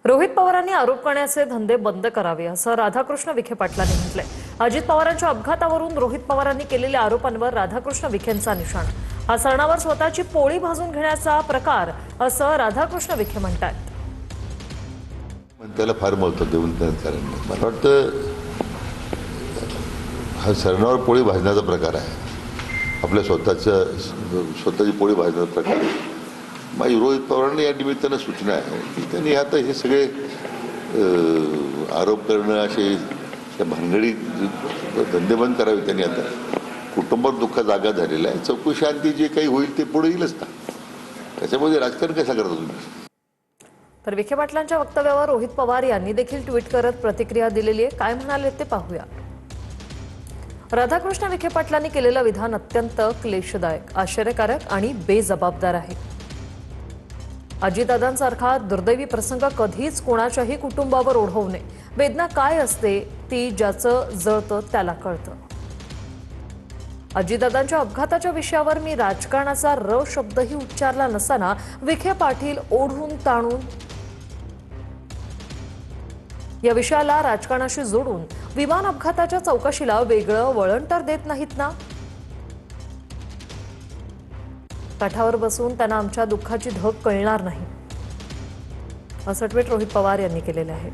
रोहित पवारांनी आरोप करण्याचे धंदे बंद करावे असं राधाकृष्ण विखे पाटलांनी म्हटलंय। अजित पवारांच्या अपघातावरून रोहित पवारांनी केलेल्या आरोपांवर राधाकृष्ण विखेंचा निशाणा। हा सरणावर स्वतःची पोळी भाजून घेण्याचा प्रकार असं राधाकृष्ण विखे म्हणतात। त्याला फार महत्त्व देऊन कारण मला वाटतं हा सरणावर पोळी भाजण्याचा प्रकार आहे। आपल्या स्वतःची पोळी भाजण्याचा प्रकार आहे। माझी रोहित पवारांनी या निमित्तानं सूचना आहे की त्यांनी आता हे सगळे आरोप करणं असे त्या भानगडी धंदे बंद करावे। त्यांनी आता कुटुंबात दुःख जागा झालेला आहे। चौकशी अंती जे काही होईल ते पुढे येईलच ना, त्याच्यामध्ये राजकारण कसा करता तुम्ही? तर विखे पाटलांच्या वक्तव्यावर रोहित पवार यांनी देखील ट्विट करत प्रतिक्रिया दिलेली आहे। काय म्हणाले ते पाहूया। राधाकृष्ण विखे पाटलांनी केलेलं विधान अत्यंत क्लेशदायक, आश्चर्यकारक आणि बेजबाबदार आहे। अजितदादांसारखा दुर्दैवी प्रसंग कधीच कोणाच्याही कुटुंबावर ओढवू नये। वेदना काय असते ती ज्याचं जळतं त्याला कळतं। अजितदादांच्या अपघाताच्या विषयावर मी राजकारणाचा र शब्दही उच्चारला नसताना विखे पाटील ओढून ताणून या विषयाला राजकारणाशी जोडून विमान अपघाताच्या चौकशीला वेगळं वळण तर देत नाहीत ना। काठावर बसून त्यांना आमच्या दुःखाची धग कळणार नाही, असं ट्विट रोहित पवार यांनी केलेलं आहे।